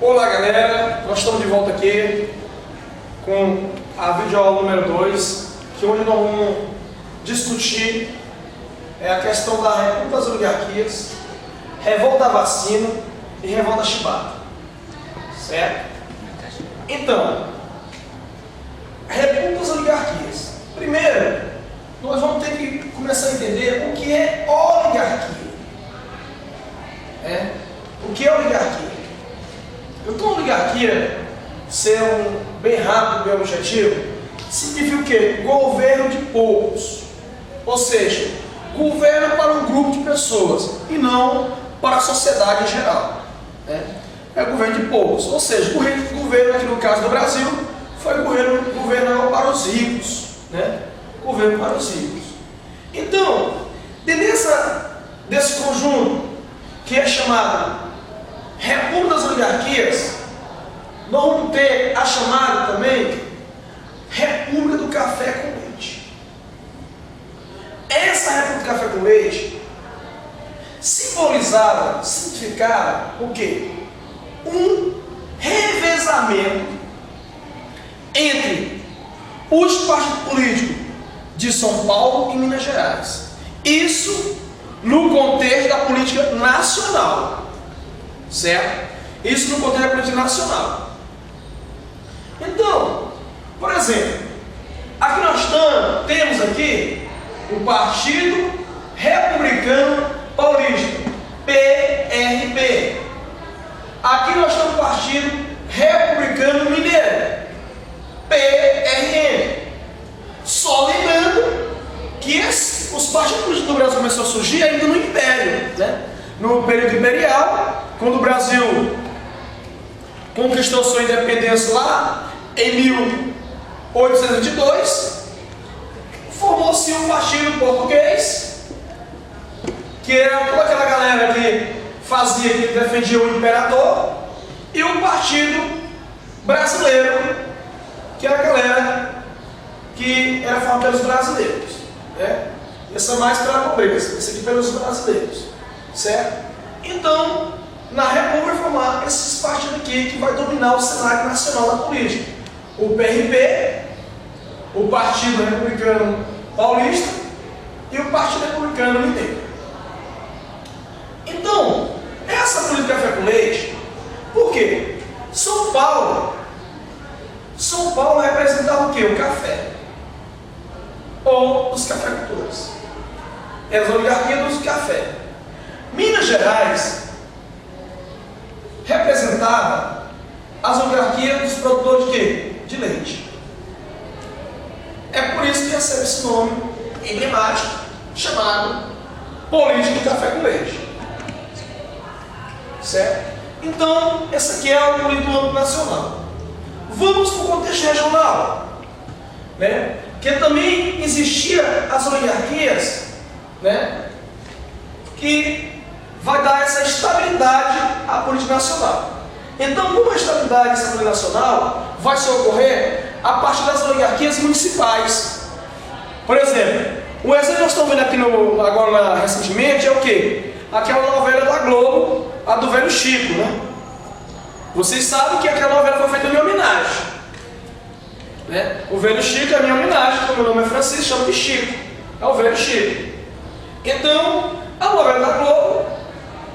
Olá galera, nós estamos de volta aqui com a videoaula número 2, que hoje nós vamos discutir a questão da República das Oligarquias, revolta da vacina e revolta chibata, certo? Então, República das Oligarquias. Primeiro, nós vamos ter que começar a entender o que é oligarquia. O que é oligarquia? Então, oligarquia, ser bem rápido, bem objetivo, significa o quê? Governo de poucos. Ou seja, governo para um grupo de pessoas e não para a sociedade em geral. É governo de poucos. Ou seja, o governo aqui no caso do Brasil foi governo para os ricos. Governo para os ricos. Então, desse conjunto que é chamado República das Oligarquias, nós vamos ter a chamada também República do Café com Leite. Essa República do Café com Leite simbolizava, significava o quê? Um revezamento entre os partidos políticos de São Paulo e Minas Gerais. Isso no contexto da política nacional. Certo? Isso no contexto da política nacional. Então, por exemplo, aqui nós temos aqui o Partido Republicano Paulista, PRP. Aqui nós temos o Partido Republicano Mineiro, PRM. Só lembrando que os partidos políticos do Brasil começaram a surgir ainda no Império, no período imperial, quando o Brasil conquistou sua independência lá em 1822, formou-se um partido português, que era toda aquela galera que defendia o imperador, e o partido brasileiro, que era a galera que era formada pelos brasileiros. Essa mais pela pobreza, esse aqui pelos brasileiros, certo? Então, na República formar esses partidos aqui que vai dominar o cenário nacional da política. O PRP, o Partido Republicano Paulista e o Partido Republicano Mineiro. Então, essa política café com leite, por quê? São Paulo representava o quê? O café. Ou os cafeicultores. É as oligarquias do café. Minas Gerais representava as oligarquias dos produtores de quê? De leite. É por isso que recebe esse nome emblemático chamado política do café com leite. Certo? Então, esse aqui é o político do âmbito nacional. Vamos para o contexto regional. Que também existia as oligarquias, que vai dar essa estabilidade à política nacional. Então, como a estabilidade dessa política nacional vai se ocorrer a partir das oligarquias municipais. Por exemplo, o exemplo que nós estamos vendo aqui agora recentemente é o quê? Aquela novela da Globo, a do Velho Chico, Vocês sabem que aquela novela foi feita em minha homenagem. O Velho Chico é a minha homenagem, porque meu nome é Francisco, chama de Chico. É o Velho Chico. Então, a novela da Globo,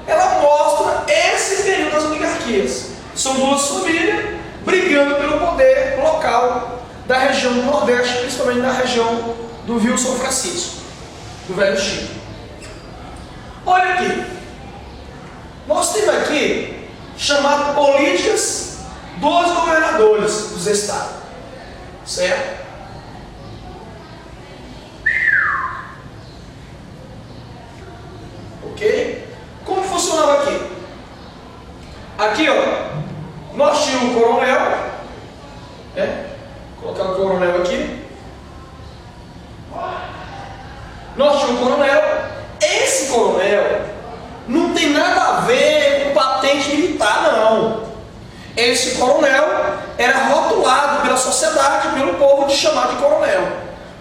ela mostra esse período das oligarquias. São duas famílias brigando pelo poder local da região do Nordeste, principalmente na região do Rio São Francisco, do Velho Chico. Olha aqui. Nós temos aqui chamado políticas dos governadores dos estados. Certo? Ok? Como funcionava aqui? Aqui, nós tínhamos o coronel, colocar o coronel aqui. Nós tínhamos o coronel. Esse coronel não tem nada a ver com patente militar, não. Esse coronel era rotulado pela sociedade, pelo povo, de chamar de coronel,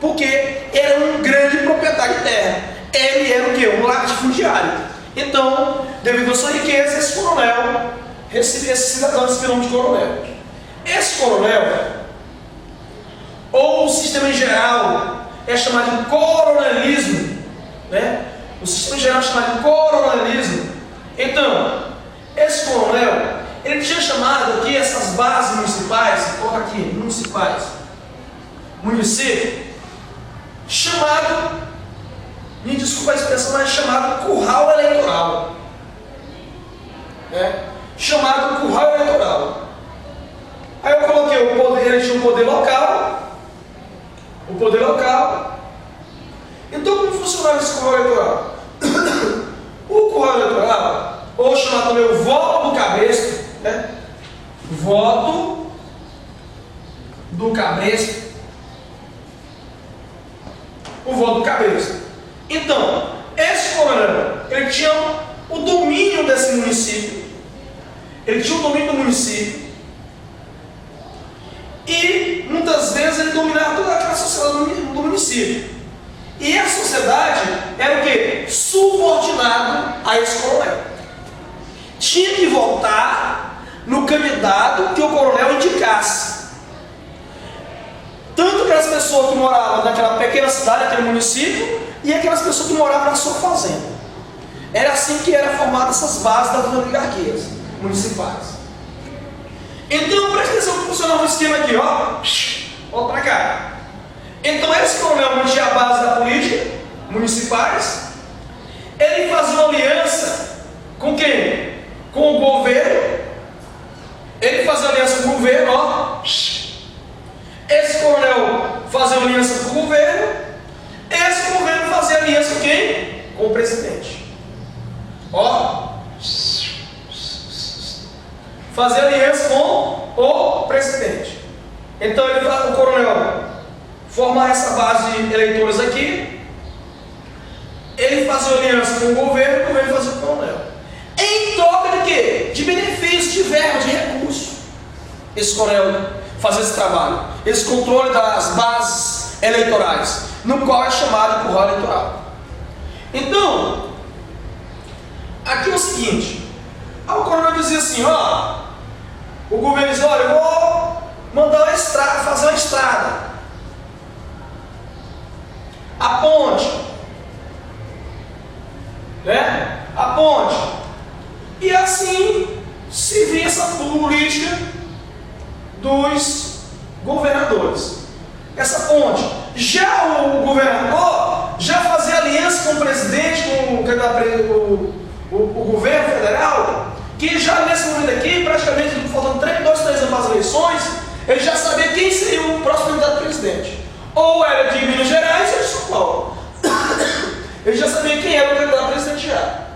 porque era um grande proprietário de terra. Ele era o quê? Um latifundiário. Então, devido à sua riqueza, esse coronel esse cidadão recebeu o nome de coronel. Esse coronel, ou o sistema em geral, é chamado de coronelismo, né? O sistema em geral é chamado de coronelismo. Então, esse coronel, ele tinha chamado aqui essas bases municipais, coloca aqui, municipais, município, chamado, me desculpa a expressão, mas chamado curral eleitoral. Chamado curral eleitoral. Aí eu coloquei o poder, ele tinha o poder local. O poder local. Então como funcionava esse curral eleitoral? O curral eleitoral, ou chamado também o voto do cabresto, né? Voto do cabresto. O voto do cabresto. Então, esse coronel, ele tinha o domínio desse município. Ele tinha o domínio do município. E muitas vezes ele dominava toda aquela sociedade do município. E a sociedade era o quê? Subordinado a esse coronel. Tinha que votar no candidato que o coronel indicasse. Tanto aquelas pessoas que moravam naquela pequena cidade, naquele município, e aquelas pessoas que moravam na sua fazenda. Era assim que eram formadas essas bases das oligarquias municipais. Então, presta atenção que funcionava o esquema aqui, ó. Volta pra cá. Então, esse coronel mantinha a base da política, municipais. Ele fazia uma aliança com quem? Com o governo. Ele fazia aliança com o governo, ó. Esse coronel fazia aliança com o governo. Esse governo fazia aliança com quem? Com o presidente. Ó. Fazer aliança com o presidente. Então o coronel formar essa base de eleitores aqui, ele fazia aliança com o governo fazia com o coronel. Em troca de quê? De benefício, de verba, de recurso. Esse coronel fazia esse trabalho, esse controle das bases eleitorais, no qual é chamado de curral eleitoral. Então, aqui é o seguinte, o coronel dizia assim, ó, o governo diz, olha, eu vou mandar uma estrada, fazer uma estrada, a ponte, né? A ponte. E assim se via essa política dos governadores. Essa ponte. Já o governador já fazia aliança com o presidente, com o governo federal, que já nesse momento aqui, praticamente faltando 2, 3 anos para as eleições, ele já sabia quem seria o próximo candidato presidente. Ou era de Minas Gerais ou de São Paulo. Ele já sabia quem era o candidato presidente já.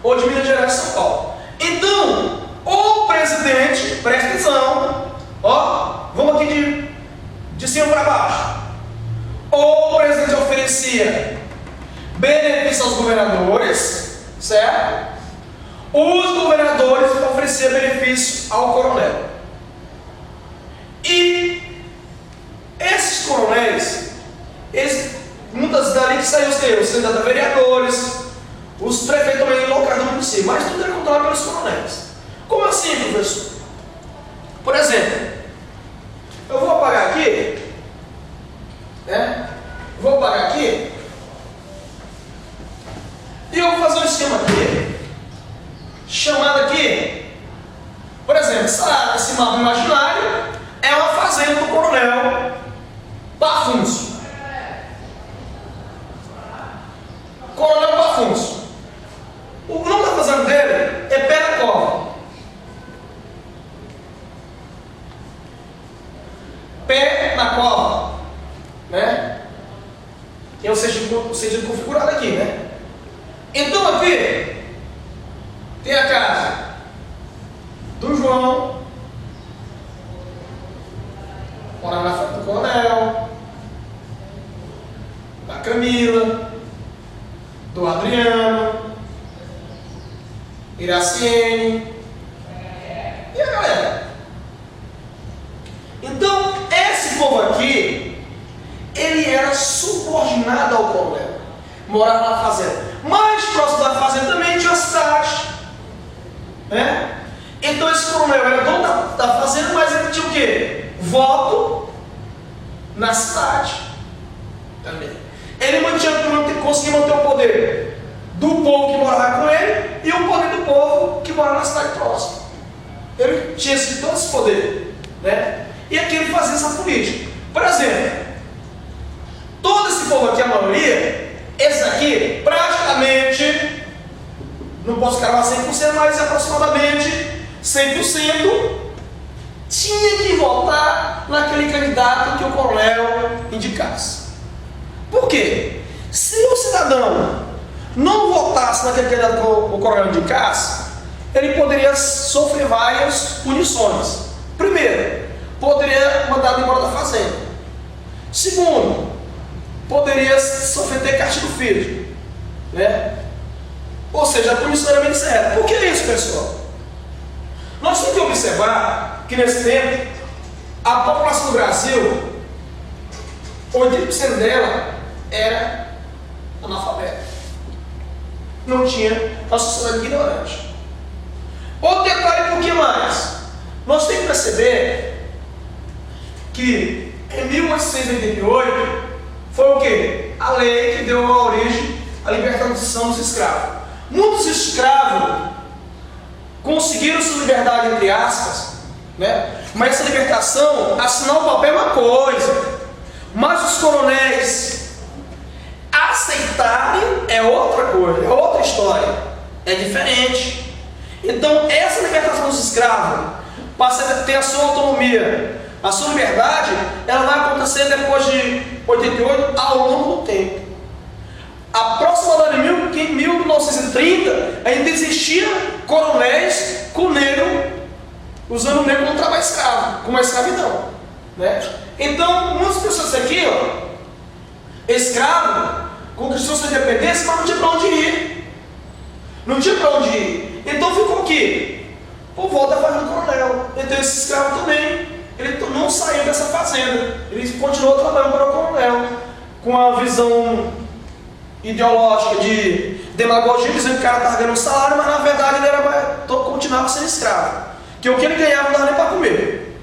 Ou de Minas Gerais ou São Paulo. Então, o presidente, presta atenção, ó, vamos aqui de cima para baixo. Ou o presidente oferecia benefício aos governadores, certo? Os governadores ofereciam benefício ao coronel. E esses coronéis, eles, muitas dali que saíam os candidatos a vereadores, os prefeitos também locais do município, mas tudo era controlado pelos coronéis. Como assim, professor? Por exemplo, eu vou apagar aqui, né? Vou apagar aqui, e eu vou fazer um esquema aqui, chamado aqui, por exemplo, esse mapa imaginário é uma fazenda do coronel Pafuncio. Coronel Pafuncio. O nome da fazenda dele é Pé na Cova. Pé na Cova, né? Que é o sentido configurado aqui, né? Então aqui tem a casa do João, mora na frente do coronel, da Camila, do Adriano, Iraciene e a galera. Então, esse povo aqui, ele era subordinado ao coronel, morava na fazenda. Mais próximo da fazenda também tinha a cidade, né? esse coronel era dono da fazenda, mas ele tinha o quê? Voto na cidade. Também. Ele conseguia manter o poder do povo que morava com ele e o poder do povo que morava na cidade próxima. Ele tinha todo esse poder, né? E aqui ele fazia essa política. Por exemplo, todo esse povo aqui, a maioria, esse aqui, praticamente, não posso cravar 100%, mas aproximadamente 100%, tinha que votar naquele candidato que o coronel indicasse. Por quê? Se o cidadão não votasse naquele candidato que o coronel indicasse, ele poderia sofrer várias punições. Primeiro, poderia mandar embora da fazenda. Segundo, poderia sofrer ter castigo físico, né? Ou seja, a punição era bem certa. Por que isso, pessoal? Nós temos que observar que nesse tempo a população do Brasil, 80% dela era analfabeta. Não tinha uma sociedade ignorante. Outro detalhe, por que mais? Nós temos que perceber que em 1888 foi o quê? A lei que deu a origem à libertação dos escravos. Muitos escravos conseguiram sua liberdade, entre aspas, né? Mas essa libertação, assinar o papel é uma coisa, mas os coronéis aceitarem é outra coisa, é outra história, é diferente. Então essa libertação dos escravos passa a ter a sua autonomia, a sua liberdade, ela vai acontecer depois de 88 ao longo do tempo. Aproximadamente em 1930 ainda existia coronéis com negro, usando o negro como trabalho escravo, como a escravidão, né? Então muitas pessoas aqui, escravo, conquistou sua independência, mas não tinha para onde ir. Não tinha para onde ir. Então ficou aqui, por volta da fazenda do coronel. Então esse escravo também, ele não saiu dessa fazenda, ele continuou trabalhando para o coronel, com a visão ideológica de demagogia, dizendo que o cara estava ganhando um salário, mas na verdade ele continuava sendo escravo, que o que ele ganhava não dava nem para comer.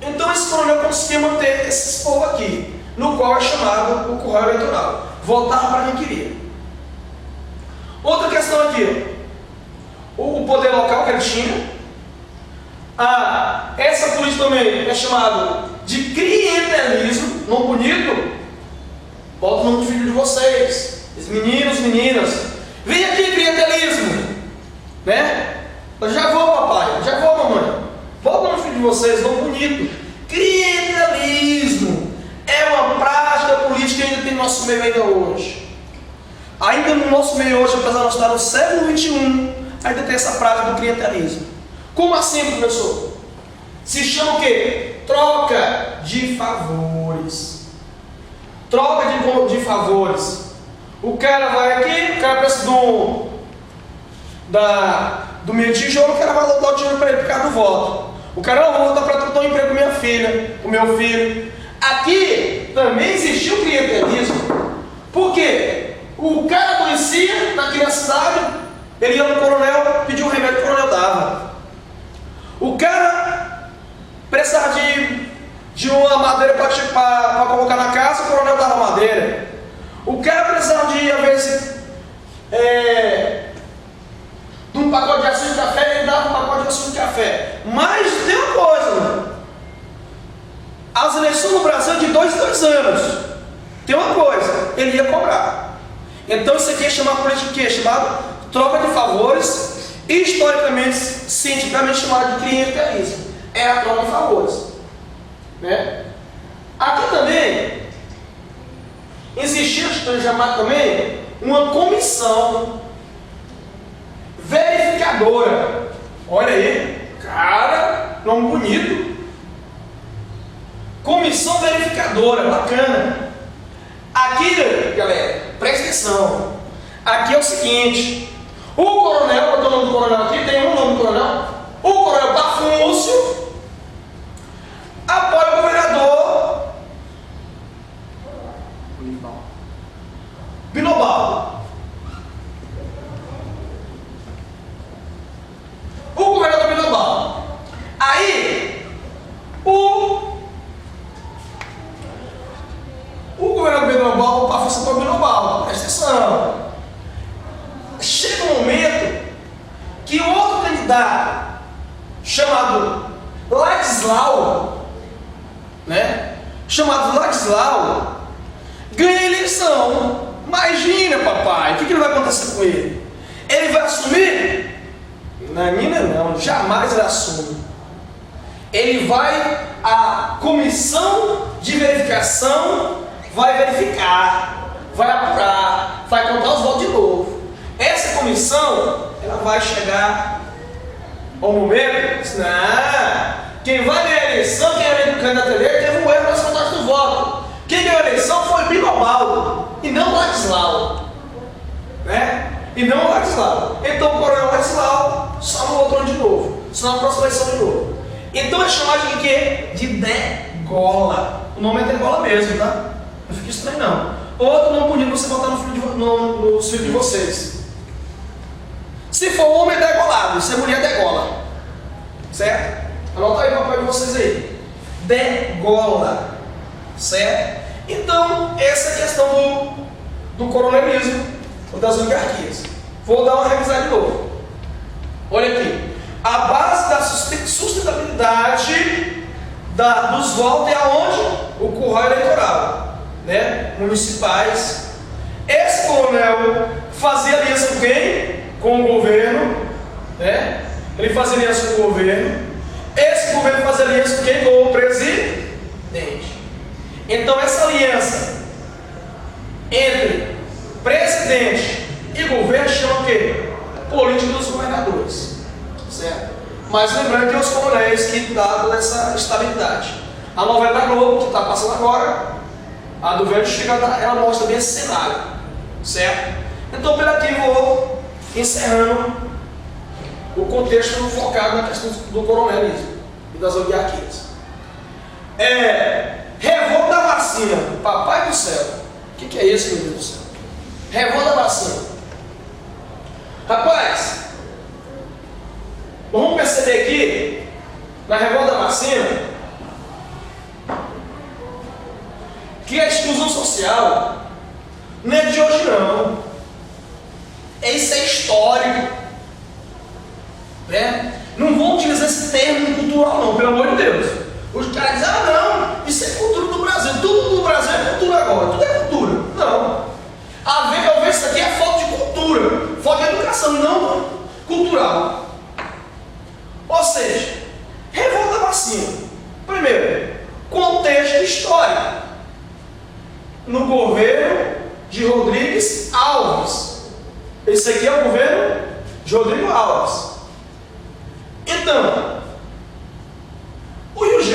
Então esse coronel conseguia manter esses povos aqui, no qual é chamado o curral eleitoral. Votava para quem queria. Outra questão aqui, o poder local que ele tinha. Essa política também é chamada de clientelismo, não bonito. Bota o nome do filho de vocês, os meninos, meninas. Vem aqui, clientelismo, né? Eu já vou, papai, já vou, mamãe. Bota o nome do filho de vocês, nome bonito. Clientelismo é uma prática política que ainda tem no nosso meio ainda hoje. Ainda no nosso meio hoje, apesar de nós estar no século XXI, ainda tem essa prática do clientelismo. Como assim, professor? Se chama o quê? Troca de favores. Troca de favores. O cara vai aqui, o cara precisa do meio tijolo, o cara vai dar o dinheiro para ele por causa do voto. O cara não volta para dar um emprego para minha filha, para o meu filho. Aqui também existiu o clientelismo. Por quê? O cara conhecia naquela cidade, ele ia no coronel, pediu um remédio, o coronel dava. O cara precisava de uma madeira para colocar na casa, o coronel dava madeira. O cara precisava de, às vezes, de um pacote de açúcar de café, ele dava um pacote de açúcar de café. Mas tem uma coisa, mano. As eleições no Brasil é de 2 em 2 anos. Tem uma coisa, ele ia cobrar. Então isso aqui é chamado política que é chamado troca de favores, historicamente, cientificamente chamado de clientelismo. É a troca de favores, né? Aqui também existia chamado também uma comissão verificadora. Olha aí, cara, nome bonito. Comissão verificadora, bacana. Aqui, galera, presta atenção. Aqui é o seguinte: o coronel, botou o nome do coronel aqui, tem um nome do coronel. O coronel Pafúcio apoia o governador Binobaldo. global ou para a força atómica global. Presta atenção. Chega um momento que outro candidato, chamado Ladislau, ganha a eleição. Imagina, papai, o que vai acontecer com ele? Ele vai assumir? Não, jamais ele assume. Ele vai, a comissão de verificação vai verificar, vai apurar, vai contar os votos de novo. Essa comissão, ela vai chegar ao momento, quem vai ganhar a eleição, quem é o candidato eleito, teve um erro nas contagens do voto. Quem ganhou a eleição foi Binobaldo, e não Ladislau. E não Ladislau. Então o coronel Ladislau só no outro ano de novo, só na próxima eleição de novo. Então é chamado de quê? De degola. O nome é degola mesmo, tá? Não fica estranho não. Outro nome bonito você botar no filho de vocês. Se for homem é degolado, se é mulher degola. Certo? Anota aí o papel de vocês aí. Degola. Certo? Então, essa é a questão do coronelismo, das oligarquias. Vou dar uma revisada de novo. Olha aqui. A base da sustentabilidade dos votos é aonde? O curral eleitoral, municipais. Esse coronel fazia aliança com quem? Com o governo, Ele fazia aliança com o governo. Esse governo fazia aliança com quem? Com o presidente. Então essa aliança entre presidente e governo chama o quê? Política dos governadores. Certo? Mas lembrando que é os coronéis que dão essa estabilidade. A novela da Globo, que está passando agora, a do Velho Chico, ela mostra bem esse cenário. Certo? Então, pelo aqui, vou encerrando o contexto focado na questão do coronelismo e das oligarquias. Revolta da vacina. Papai do céu. O que é isso, meu Deus do céu? Revolta da vacina. Rapaz, vamos perceber aqui, na revolta da vacina, que a exclusão social não é de hoje não. Isso é histórico. Não vão utilizar esse termo cultural não, pelo amor de Deus. Os caras dizem, não, isso é cultura do Brasil. Tudo do Brasil é cultura agora, tudo é cultura. Não. Talvez isso aqui é falta de cultura, falta de educação, não cultural. Ou seja, revolta da vacina. Primeiro, contexto histórico. No governo de Rodrigues Alves. Esse aqui é o governo de Rodrigo Alves. Então, o Rio de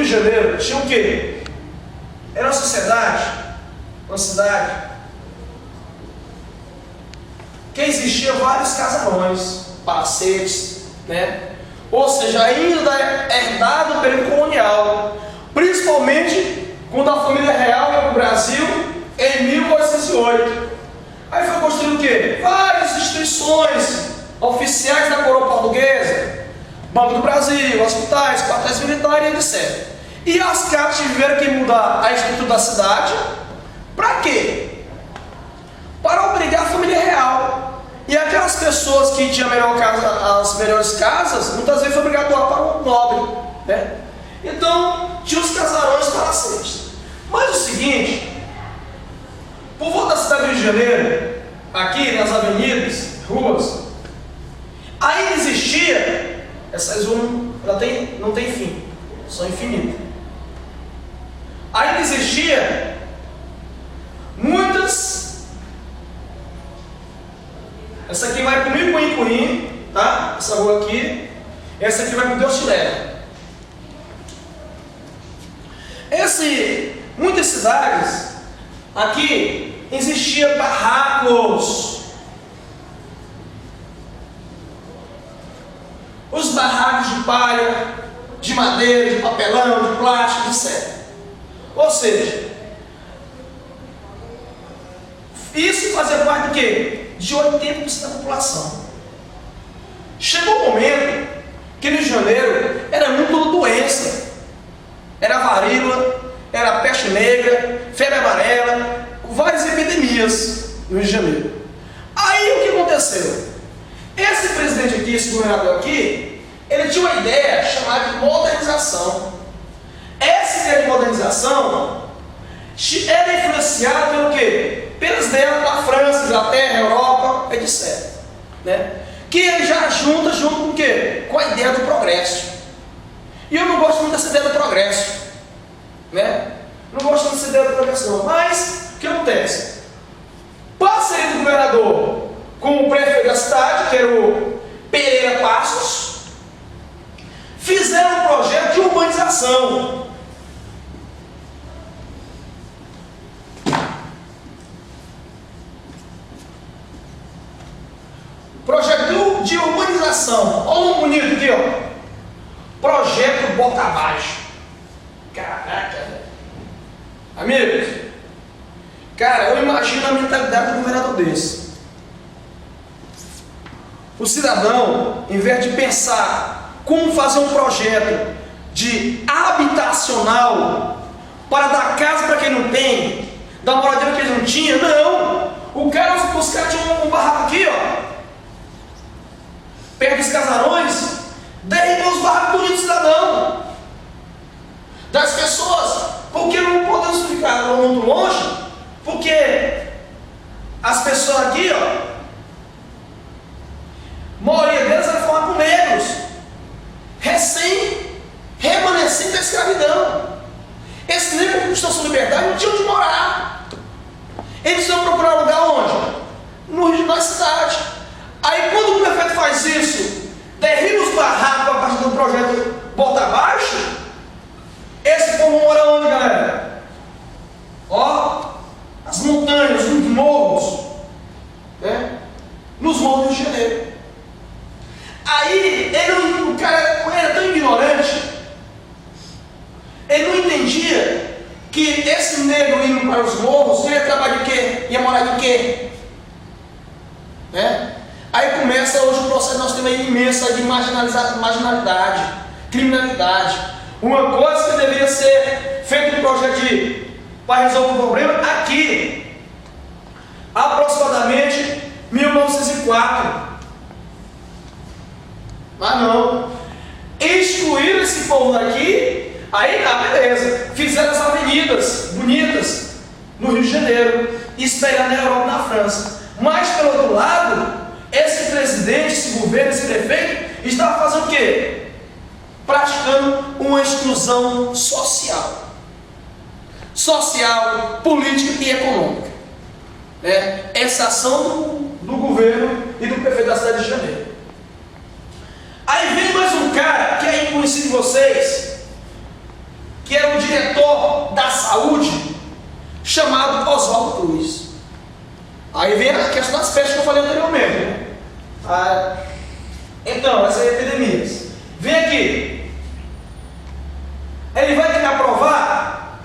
Janeiro tinha o quê? Era uma cidade que existia vários casarões, palacetes, Ou seja, ainda herdado do período colonial, principalmente quando a família real veio para o Brasil em 1808. Aí foi construído o quê? Várias instituições oficiais da coroa portuguesa, Banco do Brasil, hospitais, quartéis militares, etc. E as casas tiveram que mudar a estrutura da cidade. Para quê? Para obrigar a família real. E aquelas pessoas que tinham as melhores casas, muitas vezes foi obrigado a doar para o nobre. Então, tinha os casarões palacetes. Mas o seguinte, por volta da cidade do Rio de Janeiro, aqui nas avenidas, ruas, ainda existia, essas ruas não tem fim, são infinitas. Ainda existia muitas. Essa aqui vai comigo com Icuim, tá? Essa rua aqui. Essa aqui vai com Deus te leva. Muitas cidades aqui existia barracos. Os barracos de palha, de madeira, de papelão, de plástico, etc. Ou seja, isso fazia parte do quê? De 80% da população. Chegou um momento que no Rio de Janeiro era muito doença. Era varíola, era peste peste negra, febre amarela, várias epidemias no Rio de Janeiro. Aí o que aconteceu? Esse presidente aqui, esse governador aqui, ele tinha uma ideia chamada de modernização. Essa ideia de modernização era influenciada pelo quê? Pelas ideias da França, Inglaterra, Europa, etc. Né? Que ele já junto com o quê? Com a ideia do progresso. E eu não gosto muito dessa ideia do progresso. Né? Não gosto muito dessa ideia do progresso não. Mas, o que acontece? Parceria do governador com o prefeito da cidade, que era o Pereira Passos, fizeram um projeto de urbanização. Projeto de urbanização. Olha um bonito aqui, ó. Projeto Bota Abaixo. Caraca, velho. Amigos, cara, eu imagino a mentalidade do governador desse. O cidadão, em vez de pensar como fazer um projeto de habitacional para dar casa para quem não tem, dar moradia para quem não tinha, não. Os caras tinham um barraco aqui, ó, perto dos casarões, derribam os barracos bonitos do cidadão, das pessoas, porque não podemos ficar muito longe, porque as pessoas aqui, ó, a maioria deles era formada por negros, remanescente da escravidão. Esses negros que estão sob liberdade não tinham onde morar. Eles iam procurar lugar onde? No Rio da cidade. Aí quando o prefeito faz isso, derriba os barracos a partir do projeto Bota Abaixo, esse povo mora onde, galera? Ó, as montanhas, os morros, né? Nos morros do Rio de Janeiro. Aí o cara era tão ignorante, ele não entendia que esse negro indo para os morros, ele ia trabalhar de quê? Ia morar de quê? Né? Aí começa hoje o processo, nós temos aí imensa de marginalidade, criminalidade. Uma coisa que deveria ser feito um projeto para resolver o problema aqui, aproximadamente 1904. Mas não, excluíram esse povo daqui, aí tá, beleza, fizeram as avenidas bonitas no Rio de Janeiro, espelhando na Europa e na França. Mas pelo outro lado, esse presidente, esse governo, esse prefeito, estava fazendo o quê? Praticando uma exclusão social. Social, política e econômica. Essa ação do governo e do prefeito da cidade de Janeiro. Aí vem mais um cara que é conhecido de vocês, que era o diretor da saúde, chamado Oswaldo Cruz. Aí vem a questão das pestes que eu falei anteriormente, né? Então, essas epidemias. Vem aqui. Ele vai ter que aprovar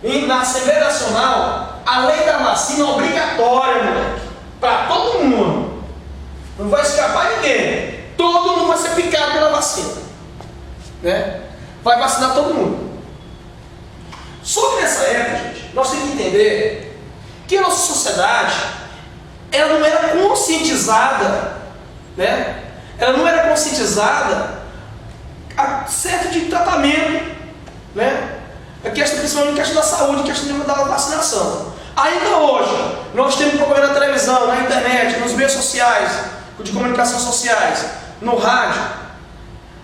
na Assembleia Nacional a lei da vacina obrigatória, moleque, para todo mundo. Não vai escapar ninguém. Todo mundo vai ser picado pela vacina, né? Vai vacinar todo mundo. Só que nessa época, gente, nós temos que entender que a nossa sociedade, ela não era conscientizada, né? Ela não era conscientizada a certo de tratamento, né? Principalmente a questão da saúde, a questão da vacinação. Ainda hoje, nós temos propaganda na televisão, na internet, nos meios sociais, de comunicação sociais, no rádio.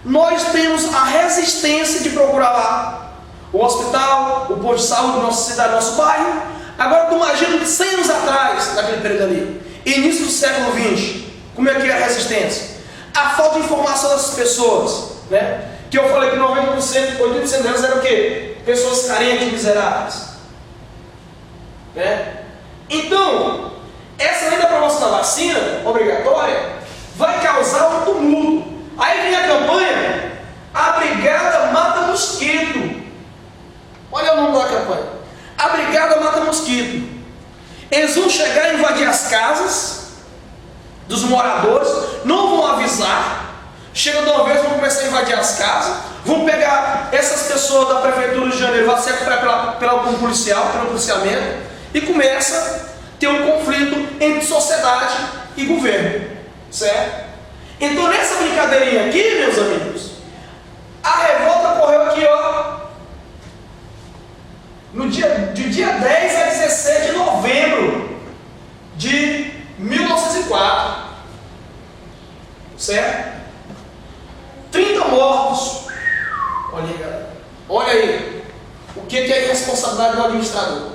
Nós temos a resistência de procurar lá o hospital, o posto de saúde da nossa cidade, do nosso bairro. Agora tu imagina 100 anos atrás, naquele período ali, início do século XX, como é que era a resistência? A falta de informação dessas pessoas, né? Que eu falei que 90%, 80% delas eram o quê? Pessoas carentes, miseráveis, né? Então, essa lei da aprovação da vacina obrigatória vai causar um tumulto. Aí vem a campanha A Brigada Mata Mosquito. Olha o nome da campanha. A Brigada Mata Mosquito. Eles vão chegar e invadir as casas dos moradores, não vão avisar, Chega de uma vez, vão começar a invadir as casas, vão pegar essas pessoas da Prefeitura do Rio de Janeiro, vão ser recuperadas pelo policial, pelo policiamento, e começa a ter um conflito entre sociedade e governo, certo? Então nessa brincadeirinha aqui, meus amigos, a revolta ocorreu aqui, ó, de dia 10 a 17 de novembro de 1904, certo? 30 mortos. Olha aí, galera. Olha aí. O que é a irresponsabilidade do administrador?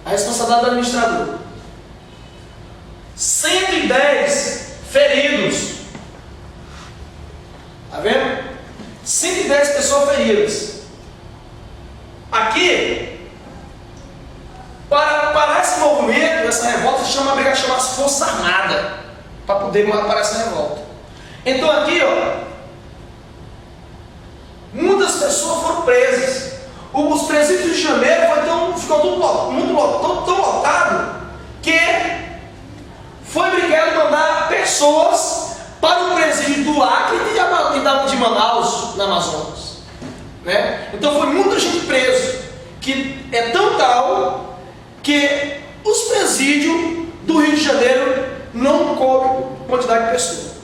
A responsabilidade do administrador. 110 feridos. Tá vendo? 110 pessoas feridas. Aqui, para parar esse movimento, essa revolta, chama a brigada, chama-se Força Armada, para poder parar essa revolta. Então aqui, ó, muitas pessoas foram presas. Os presídios de janeiro ficou tão lotado que foi obrigado a mandar pessoas para o presídio do Acre e de Manaus, na Amazonas, né? Então foi muita gente presa, que é tão tal que os presídios do Rio de Janeiro não cobrem quantidade de pessoas.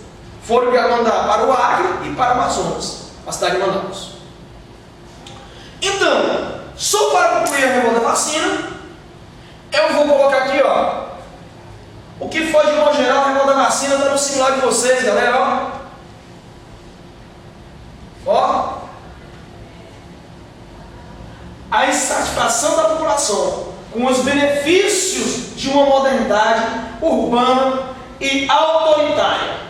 Foram obrigados a mandar para o Acre e para o Amazonas, a cidade de Manaus. Então, só para concluir a revolta da vacina, eu vou colocar aqui, ó, o que foi de modo geral a revolta da vacina, dando um similar de vocês, galera, ó. A insatisfação da população com os benefícios de uma modernidade urbana e autoritária.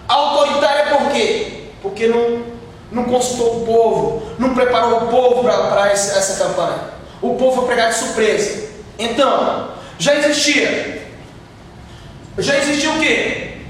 Autoritária por quê? Porque não consultou o povo, não preparou o povo para essa campanha. O povo foi pregado de surpresa. Então, já existia o quê?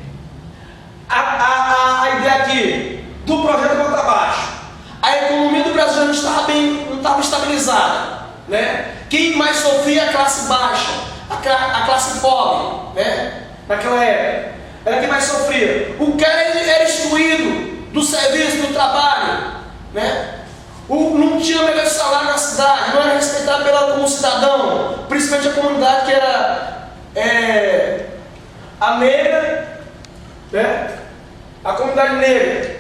A ideia aqui do projeto Bota Abaixo. A economia do Brasil não estava estabilizada, né? Quem mais sofria é a classe baixa, a classe pobre, né? Naquela época, era quem mais sofria. O cara era excluído do serviço, do trabalho, né? Não tinha melhor salário na cidade, não era respeitado como cidadão, principalmente a comunidade que era a negra, né? A comunidade negra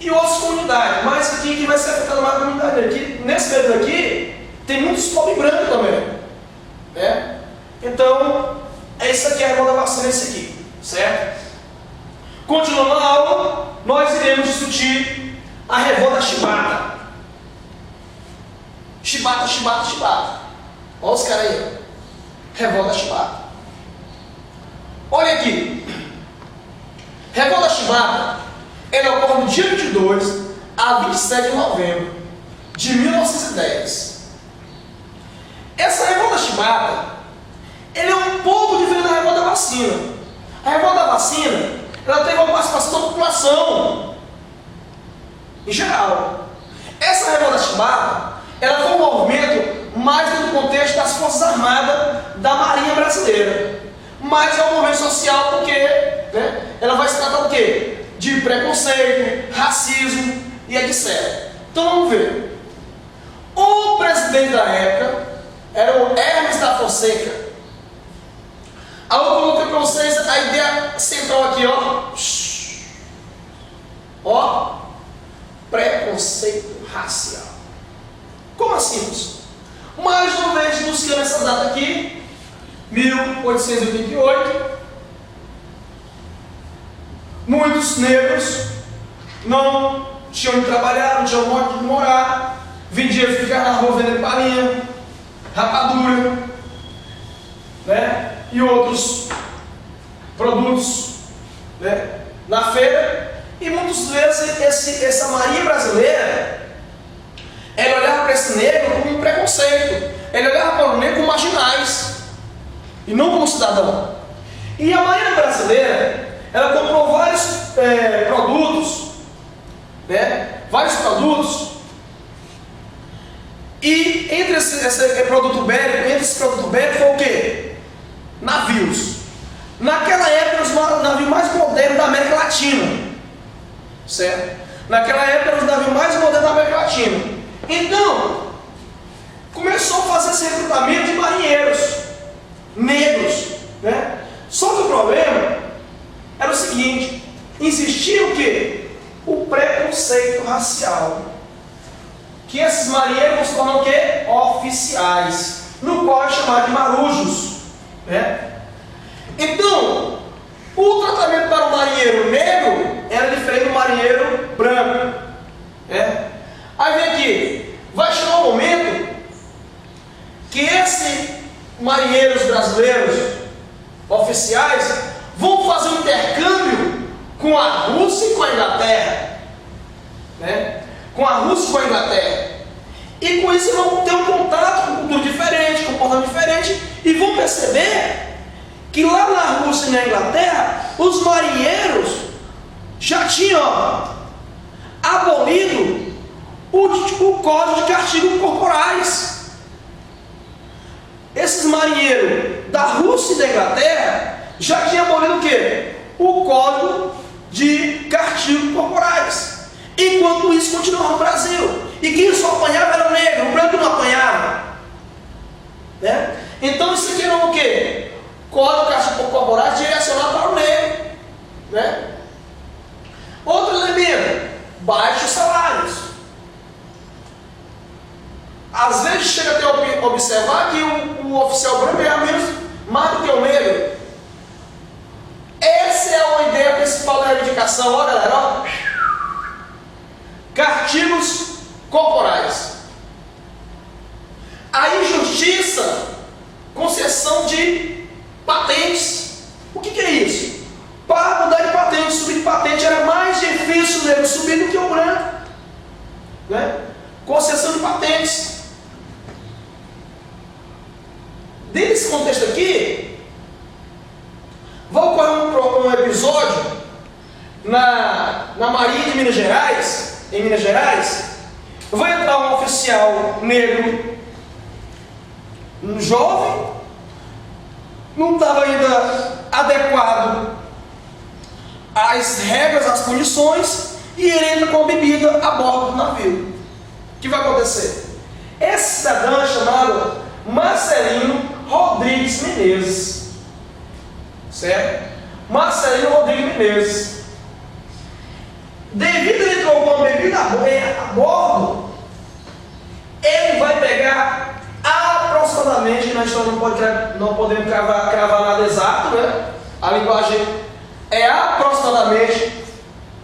e outras comunidades, mas aqui quem vai ser afetado mais a comunidade negra. Aqui, nesse período aqui, tem muitos pobres brancos também, né? Então, isso aqui é a revolta da vacina, esse aqui, certo? Continuando a aula, nós iremos discutir a revolta chibata. Chibata. Olha os caras aí. Revolta chibata. Olha aqui. Revolta chibata, ela ocorre no dia 22 a 27 de novembro de 1910. Essa revolta chibata, ele é um pouco diferente da revolta da vacina. A revolta da vacina, ela teve uma participação da população em geral. Essa revolta chibata, ela foi um movimento mais dentro do contexto das Forças Armadas da Marinha Brasileira. Mas é um movimento social porque, né, ela vai se tratar do quê? De preconceito, racismo e etc. Então vamos ver. O presidente da época era o Hermes da Fonseca. Aí eu coloquei para vocês a ideia central aqui, ó. Ó, preconceito racial. Como assim, moço? Mais uma vez buscando essa data aqui, 1888. Muitos negros não tinham de trabalhar, não tinham onde de morar, vendiam, ficar na rua vendendo palhinha, rapadura, né? E outros produtos, né? Na feira. E muitas vezes essa Marinha brasileira, ela olhava para esse negro como um preconceito, ela olhava para o negro como marginais e não como cidadão. E a Marinha brasileira, ela comprou vários produtos, né? Vários produtos. E entre esse produto bélico foi o quê? Navios. Naquela época, os navios mais modernos da América Latina. Certo? Naquela época eram os navios mais modernos da América Latina. Então, começou a fazer esse recrutamento de marinheiros negros, né? Só que o problema era o seguinte: existia o quê? O preconceito racial. Que esses marinheiros vão se tornar o quê? Oficiais, no qual é chamado de marujos, né? Então, o tratamento para o marinheiro negro era diferente do marinheiro branco, né? Aí vem aqui, vai chegar um momento que esses marinheiros brasileiros oficiais vão fazer um intercâmbio com a Rússia e com a Inglaterra, né? Com a Rússia e com a Inglaterra. E com isso vão ter um contato com cultura diferente, comportamento diferente, e vão perceber que lá na Rússia e na Inglaterra, os marinheiros já tinham abolido o Código de Castigos Corporais. Esses marinheiros da Rússia e da Inglaterra já tinham abolido o quê? O Código de Castigos Corporais. Enquanto isso continuava no Brasil. E quem só apanhava era o negro, o branco não apanhava, né? Então isso aqui era o quê? Código de Castigos Corporais direcionado para o negro, né? Outro elemento, baixos salários. Às vezes chega até a observar que o oficial branco ganha mais do que o negro. Essa é a ideia principal da reivindicação, ó galera, ó. Castigos corporais. A injustiça, concessão de patentes. O que é isso? Para mudar de patente, subir de patente era mais difícil o negro subir do que o branco, né? Concessão de patentes. Dentro desse contexto aqui, vai ocorrer um episódio na Marinha de Minas Gerais. Em Minas Gerais, vai entrar um oficial negro, um jovem, não estava ainda adequado às regras, às condições, e ele entra com a bebida a bordo do navio. O que vai acontecer? Esse cidadão é chamado Marcelino Rodrigues Menezes, certo? Marcelino Rodrigues Menezes. Devido a ele entrou com uma bebida a bordo, ele vai pegar aproximadamente, nós não podemos cravar nada exato, né? A linguagem é aproximadamente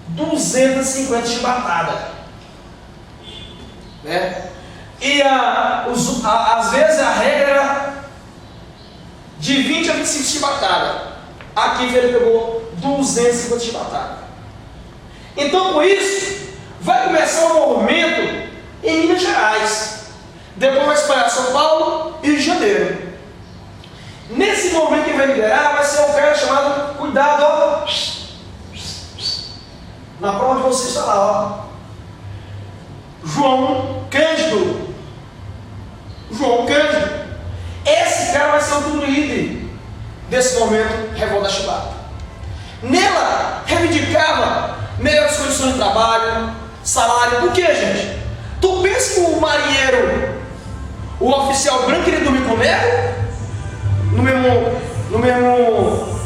250 chibatadas, né? E às vezes a regra era de 20 a 25 chibatadas. Aqui ele pegou 250 chibatadas. Então, com isso, vai começar um movimento em Minas Gerais. Depois vai espalhar São Paulo e Rio de Janeiro. Nesse movimento que vai liderar, vai ser um cara chamado, cuidado, ó. Na prova de vocês está lá, ó. João Cândido. João Cândido. Esse cara vai ser o líder desse momento Revolta da Chibata. Nela, reivindicava melhores condições de trabalho, salário. Por quê, gente? Tu pensa que o marinheiro, o oficial branco, ele dormir com o negro? No mesmo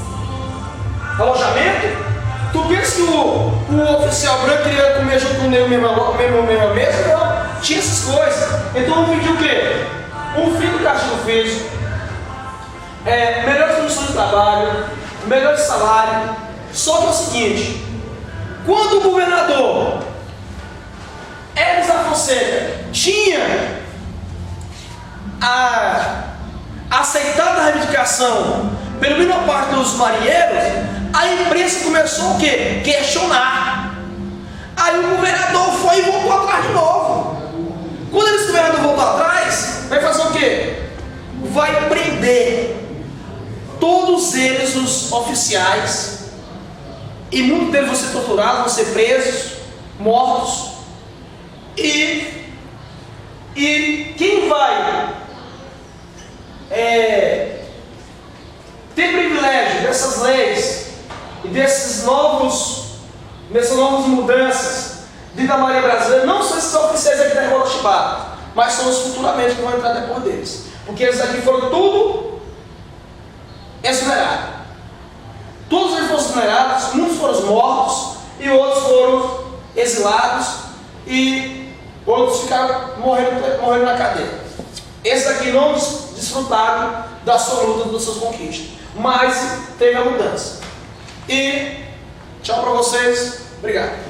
alojamento? Tu pensa que o oficial branco queria comer junto com o negro na mesma mesa? Não, tinha essas coisas. Então vamos pedir o quê? Um fim do castigo físico, melhores condições de trabalho, melhor salário. Só que é o seguinte: quando o governador Hermes da Fonseca tinha aceitado a reivindicação pela menor parte dos marinheiros, a imprensa começou o quê? Questionar. Aí o governador foi e voltou atrás de novo. Quando esse governador voltou atrás, vai fazer o quê? Vai prender todos eles, os oficiais, e muitos deles vão ser torturados, vão ser presos, mortos. E quem vai ter privilégio dessas leis dessas novas mudanças de da Maria Brasileira não são esses oficiais aqui da Revolta Chibata, mas são os futuramente que vão entrar depois deles. Porque eles aqui foram tudo exonerados. Todos eles foram exonerados, muitos foram mortos e outros foram exilados e outros ficaram morrendo na cadeia. Esses aqui não desfrutaram da sua luta, das suas conquistas, mas teve a mudança. E tchau para vocês, obrigado.